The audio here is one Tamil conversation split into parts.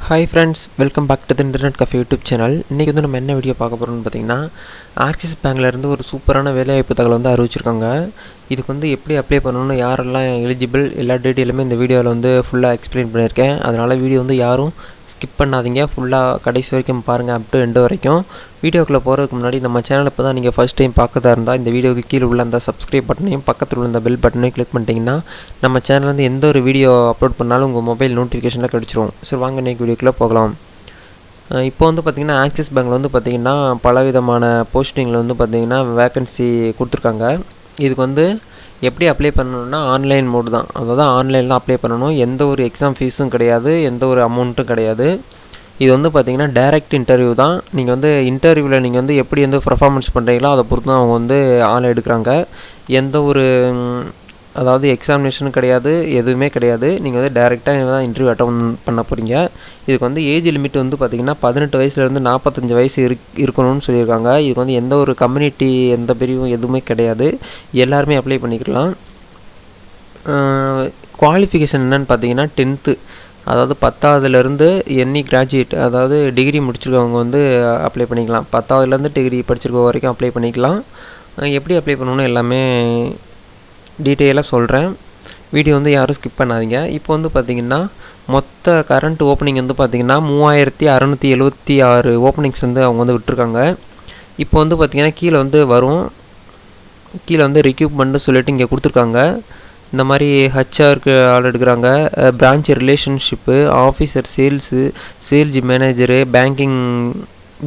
Hi friends, welcome back to the Internet Cafe YouTube channel. இன்னைக்கு வந்து நம்ம என்ன வீடியோ பார்க்க போறோம்னு பார்த்தீங்கன்னா ஆக்சிஸ் பேங்க்ல இருந்து ஒரு சூப்பரான வேலைவாய்ப்பு தகவல் வந்து அறிவிச்சிருக்காங்க. இதுக்கு வந்து எப்படி அப்ளை பண்ணனும்னு யாரெல்லாம் எலிஜிபிள் எல்லா டீடைலுமே இந்த வீடியோல வந்து ஃபுல்லா எக்ஸ்பிளைன் பண்ணிருக்கேன். அதனால வீடியோ வந்து யாரும் ஸ்கிப் பண்ணாதீங்க. ஃபுல்லா கடைசி வரைக்கும் பாருங்க அப் டு எண்ட் வரைக்கும். வீடியோக்குள்ள போறதுக்கு முன்னாடி நம்ம சேனலை இப்போதான் நீங்க ஃபர்ஸ்ட் டைம் பார்க்கதா இருந்தா இந்த வீடியோக்கு கீழ உள்ள அந்த சப்ஸ்கிரைப் பட்டனையும் பக்கத்துல உள்ள அந்த பெல் பட்டனையும் கிளிக் பண்ணிட்டீங்கன்னா நம்ம சேனல்ல இருந்து எந்த ஒரு வீடியோ அப்லோட் பண்ணாலும் உங்க மொபைல் நோட்டிஃபிகேஷன்ல கிடைச்சிரும். சரி வாங்க இன்னைக்கு வீடியோக்குள்ள போகலாம். இப்போ வந்து பார்த்தீங்கன்னா ஆக்சிஸ் பேங்க்ல வந்து பார்த்தீங்கன்னா பலவிதமான போஸ்டிங்ல வந்து பார்த்தீங்கன்னா வேகன்சி கொடுத்துருக்காங்க. இதுக்கு வந்து எப்படி அப்ளை பண்ணனும்னா ஆன்லைன் மோட் தான். அதாவது ஆன்லைன்ல அப்ளை பண்ணனும். எந்த ஒரு எக்ஸாம் ஃபீஸும் கிடையாது, எந்த ஒரு அமௌண்ட்டும் கிடையாது. இது வந்து பார்த்தீங்கன்னா டைரக்ட் இன்டர்வியூ தான். நீங்க வந்து இன்டர்வியூல நீங்க வந்து எப்படி வந்து பெர்ஃபார்மன்ஸ் பண்றீங்களோ அத பொறுத்து தான் அவங்க வந்து ஆளை எடுக்கறாங்க. எந்த ஒரு அதாவது எக்ஸாமினேஷனும் கிடையாது, எதுவுமே கிடையாது. நீங்க வந்து டைரக்ட்டா தான் இன்டர்வியூ அட்டெண்ட் பண்ண போறீங்க. இதுக்கு வந்து ஏஜ் லிமிட் வந்து பார்த்தீங்கன்னா 18 வயசுல இருந்து 45 வயசு இருக்கணும்னு சொல்லிருக்காங்க. இதுக்கு வந்து எந்த ஒரு கம்யூனிட்டி எந்த பிரிவும் எதுவுமே கிடையாது. எல்லாரும் அப்ளை பண்ணிக்கலாம். குவாலிஃபிகேஷன் என்னன்னு பார்த்தீங்கன்னா 10th அதாவது 10வதுல இருந்து எனி கிராஜுவேட் அதாவது டிகிரி முடிச்சிருக்கவங்க வந்து அப்ளை பண்ணிக்கலாம். 10வதுல இருந்து டிகிரி படிச்சிருக்க வரைக்கும் அப்ளை பண்ணிக்கலாம். எப்படி அப்ளை பண்ணனும்னு எல்லாமே டீடைலா சொல்றேன். வீடியோ வந்து யாரும் ஸ்கிப் பண்ணாதீங்க. இப்போ வந்து பாத்தீங்கன்னா மொத்த கரண்ட் ஓபனிங் வந்து பாத்தீங்கன்னா 3676 ஓபனிங்ஸ் வந்து அவங்க வந்து விட்டுருக்காங்க. இப்போ வந்து பாத்தீங்கன்னா கீழ வந்து வரும். கீழ வந்து ரெக்ரூட்மென்ட் சொல்லிட்டு இங்க கொடுத்திருக்காங்க. இந்த மாதிரி ஹெச்ஆர்க்கு ஆள் எடுக்கறாங்க. Branch relationship, officer sales manager, banking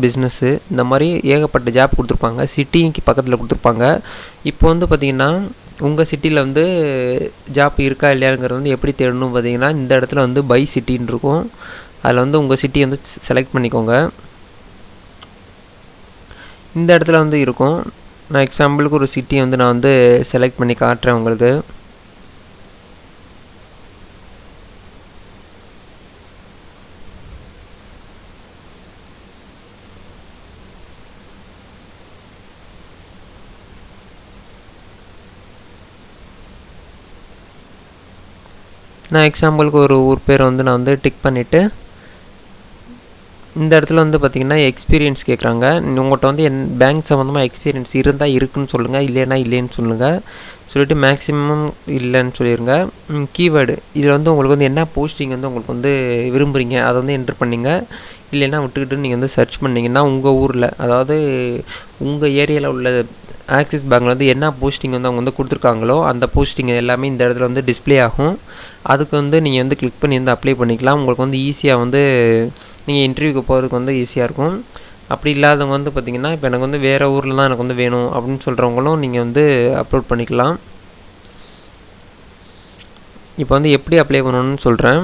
business இந்த மாதிரி ஏகப்பட்ட ஜாப் கொடுத்திருப்பாங்க. சிட்டிக்கு பக்கத்துல கொடுத்திருப்பாங்க. இப்போ வந்து பாத்தீங்கன்னா உங்க சிட்டில வந்து ஜாப் இருக்கா இல்லையாங்கறது வந்து எப்படி தேடணும் பாத்தீங்கன்னா இந்த இடத்துல வந்து பை சிட்டின்னு இருக்கும். அதுல வந்து உங்க சிட்டி வந்து செலக்ட் பண்ணிக்கோங்க. இந்த இடத்துல வந்து இருக்கும். நான் எக்ஸாம்பிளுக்கு ஒரு சிட்டி வந்து நான் வந்து செலக்ட் பண்ணி காட்றேன் உங்களுக்கு. நான் எக்ஸாம்பிளுக்கு ஒரு ஊர் பேர் வந்து நான் வந்து டிக் பண்ணிட்டு இந்த இடத்துல வந்து பாத்தீங்கன்னா எக்ஸ்பீரியன்ஸ் கேக்குறாங்க. உங்கள்ட்ட வந்து பேங்க் சம்பந்தமா எக்ஸ்பீரியன்ஸ் இருந்தா இருக்குன்னு சொல்லுங்க, இல்லைனா இல்லைன்னு சொல்லுங்க. சொல்லிட்டு மேக்ஸिमम இல்லன்னு சொல்லிருங்க. கீவேர்ட் இதுல வந்து உங்களுக்கு வந்து என்ன போஸ்டிங் வந்து உங்களுக்கு வந்து விரும்புறீங்க அத வந்து என்டர் பண்ணீங்க. இல்லனா விட்டுக்கிட்டு நீங்க வந்து சர்ச் பண்ணீங்கன்னா உங்க ஊர்ல அதாவது உங்க ஏரியால உள்ள ஆக்சிஸ் பேங்க்ல வந்து என்ன போஸ்டிங் வந்து அவங்க வந்து கொடுத்திருக்காங்களோ அந்த போஸ்டிங் எல்லாமே இந்த இடத்துல வந்து டிஸ்ப்ளே ஆகும். அதுக்கு வந்து நீங்க வந்து கிளிக் பண்ணி வந்து அப்ளை பண்ணிக்கலாம். உங்களுக்கு வந்து ஈஸியா வந்து நீங்க இன்டர்வியூக்கு போறதுக்கு வந்து ஈஸியா இருக்கும். அப்படி இல்லாதவங்க வந்து பாத்தீங்கன்னா இப்போ எனக்கு வந்து வேற ஊர்ல தான் எனக்கு வந்து வேணும் அப்படினு சொல்றவங்களும் நீங்க வந்து அப்லோட் பண்ணிக்கலாம். இப்போ வந்து எப்படி அப்ளை பண்ணனும்னு சொல்றேன்.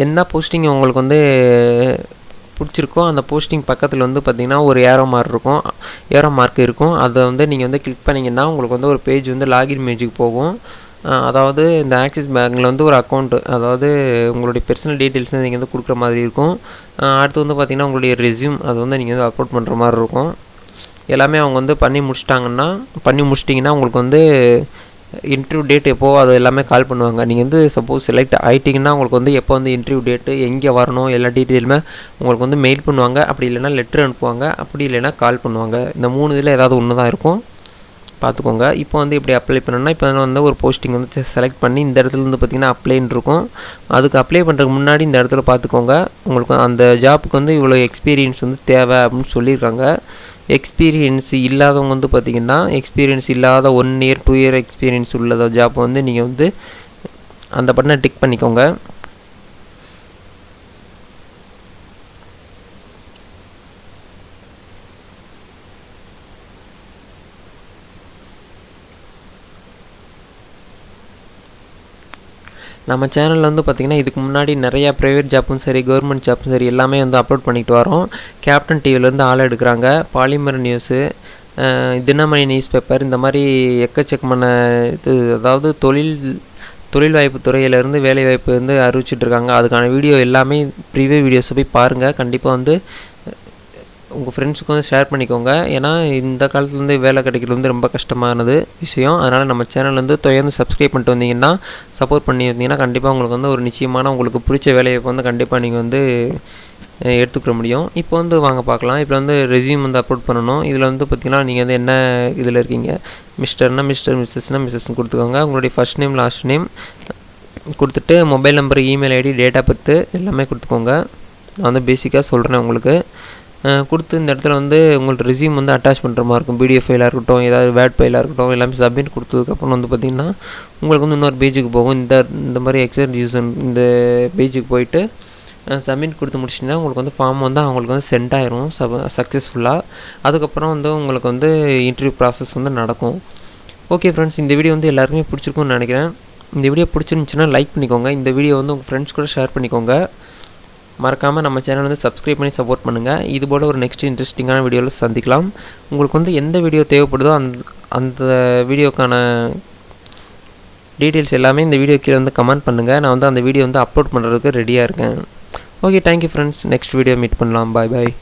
என்ன போஸ்டிங் உங்களுக்கு வந்து பிடிச்சிருக்கோ அந்த போஸ்டிங் பக்கத்துல வந்து பாத்தீங்கன்னா ஒரு ஏரோ மார்க் இருக்கும். அத வந்து நீங்க வந்து கிளிக் பண்ணீங்கன்னா உங்களுக்கு வந்து ஒரு பேஜ் வந்து லாகின் பேஜுக்கு போகும். அதாவது இந்த ஆக்சிஸ் பேங்க்ல வந்து ஒரு அக்கவுண்ட் அதாவது உங்களுடைய பர்சனல் டீடைல்ஸ் நீங்க வந்து கொடுக்கிற மாதிரி இருக்கும். அடுத்து வந்து பாத்தீங்கன்னா உங்களுடைய ரெஸ்யூம் அது வந்து நீங்க வந்து அப்லோட் பண்ற மாதிரி இருக்கும். எல்லாமே அவங்க வந்து பண்ணி முடிச்சிட்டீங்கன்னா உங்களுக்கு வந்து இன்டர்வியூ டேட் எப்போ அது எல்லாமே கால் பண்ணுவாங்க. நீங்க வந்து சப்போஸ் செலக்ட் ஆயிட்டீங்கன்னா உங்களுக்கு வந்து எப்போ வந்து இன்டர்வியூ டேட் எங்க வரணும் எல்லா டீடைலுமே உங்களுக்கு வந்து மெயில் பண்ணுவாங்க. அப்படி இல்லனா லெட்டர் அனுப்புவாங்க. அப்படி இல்லனா கால் பண்ணுவாங்க. இந்த மூணு இதுல ஏதாவது ஒன்னு தான் இருக்கும். பாத்துக்கோங்க. இப்போ வந்து இப்படி அப்ளை பண்ணனும்னா இப்போ வந்து ஒரு போஸ்டிங் வந்து செலக்ட் பண்ணி இந்த இடத்துல இருந்து பாத்தீங்கன்னா அப்ளைன்னு இருக்கும். அதுக்கு அப்ளை பண்றதுக்கு முன்னாடி இந்த இடத்துல பாத்துக்கோங்க. உங்களுக்கு அந்த ஜாப்க்கு வந்து இவ்வளவு எக்ஸ்பீரியன்ஸ் வந்து தேவை அப்படினு சொல்லிருக்காங்க. எக்ஸ்பீரியன்ஸ் இல்லாதவங்க வந்து பாத்தீங்கன்னா எக்ஸ்பீரியன்ஸ் இல்லாத 1 இயர் 2 இயர் எக்ஸ்பீரியன்ஸ் உள்ள ஜாப் வந்து நீங்க வந்து அந்த பட்டனை டிக் பண்ணிக்கோங்க. நம்ம சேனல்ல வந்து பாத்தீங்கன்னா இதுக்கு முன்னாடி நிறைய பிரைவேட் ஜாப்பும் சரி கவர்மெண்ட் ஜாப்பும் சரி எல்லாமே வந்து அப்லோட் பண்ணிட்டு வரோம். கேப்டன் டிவில இருந்து ஆள் எடுக்கறாங்க. Polimer news, Dinamani news paper இந்த மாதிரி எக்கச்சக்கமான அதாவது தொழில் வாய்ப்பு துறையில இருந்து வேலை வாய்ப்பு வந்து அறிவிச்சிட்டு இருக்காங்க. அதுக்கான வீடியோ எல்லாமே ப்ரீவியஸ் வீடியோஸ் போய் பாருங்க. கண்டிப்பா வந்து உங்கள் ஃப்ரெண்ட்ஸுக்கு வந்து ஷேர் பண்ணிக்கோங்க. ஏன்னா இந்த காலத்துல வந்து வேலை கிடைக்கிறது வந்து ரொம்ப கஷ்டமானது விஷயம். அதனால் நம்ம சேனல் வந்து தொடர்ந்து சப்ஸ்கிரைப் பண்ணிட்டு வந்தீங்கன்னா, சப்போர்ட் பண்ணி வந்தீங்கன்னா கண்டிப்பாக உங்களுக்கு வந்து ஒரு நிச்சயமான உங்களுக்கு பிடிச்ச வேலையை வந்து கண்டிப்பாக நீங்கள் வந்து எடுத்துக்கிற முடியும். இப்போ வந்து வாங்க பார்க்கலாம். இப்போ வந்து ரெஸ்யூம் வந்து அப்லோட் பண்ணணும். இதில் வந்து பார்த்திங்கன்னா நீங்கள் வந்து என்ன இதில் இருக்கீங்க, மிஸ்டர்னா மிஸ்டர், மிஸ்ஸஸ்னால் மிஸ்ஸஸ்ன்னு கொடுத்துக்கோங்க. உங்களுடைய ஃபர்ஸ்ட் நேம் லாஸ்ட் நேம் கொடுத்துட்டு mobile number, email ID, date of birth எல்லாமே கொடுத்துக்கோங்க. நான் வந்து பேசிக்காக சொல்கிறேன் உங்களுக்கு. கொடுத்து இந்த இடத்துல வந்து உங்கள்ட்ட ரெஸ்யூம் வந்து அட்டாச் பண்ணுற மாதிரி இருக்கும். பிடிஎஃப் ஃபைலாக இருக்கட்டும், ஏதாவது வேர்ட் ஃபைலாக இருக்கட்டும், எல்லாமே சப்மிட் கொடுத்ததுக்கப்புறம் வந்து பார்த்திங்கன்னா உங்களுக்கு வந்து இன்னொரு பேஜுக்கு போகும். இந்த மாதிரி எக்ஸர்சைஸ் இந்த பேஜுக்கு போயிட்டு சப்மிட் கொடுத்து முடிச்சிட்டிங்கன்னா உங்களுக்கு வந்து ஃபார்ம் வந்து அவங்களுக்கு வந்து சென்ட் ஆயிரும் சக்ஸஸ்ஃபுல்லாக. அதுக்கப்புறம் வந்து உங்களுக்கு வந்து இன்டர்வியூ ப்ராசஸ் வந்து நடக்கும். ஓகே ஃப்ரெண்ட்ஸ், இந்த வீடியோ வந்து எல்லாருக்குமே பிடிச்சிருக்கும்னு நினைக்கிறேன். இந்த வீடியோ பிடிச்சிருந்துச்சுன்னா லைக் பண்ணிக்கோங்க. இந்த வீடியோ வந்து உங்கள் ஃப்ரெண்ட்ஸ் கூட ஷேர் பண்ணிக்கோங்க. மறக்காமல் நம்ம சேனல் வந்து சப்ஸ்கிரைப் பண்ணி சப்போர்ட் பண்ணுங்கள். இதுபோல் ஒரு நெக்ஸ்ட் இன்ட்ரெஸ்டிங்கான வீடியோவில் சந்திக்கலாம். உங்களுக்கு வந்து எந்த வீடியோ தேவைப்படுதோ அந்த வீடியோக்கான டீட்டெயில்ஸ் எல்லாமே இந்த வீடியோ கீழே வந்து கமெண்ட் பண்ணுங்கள். நான் வந்து அந்த வீடியோ வந்து அப்லோட் பண்ணுறதுக்கு ரெடியாக இருக்கேன். Okay, thank you friends. Next video meet பண்ணலாம். பாய் பாய்.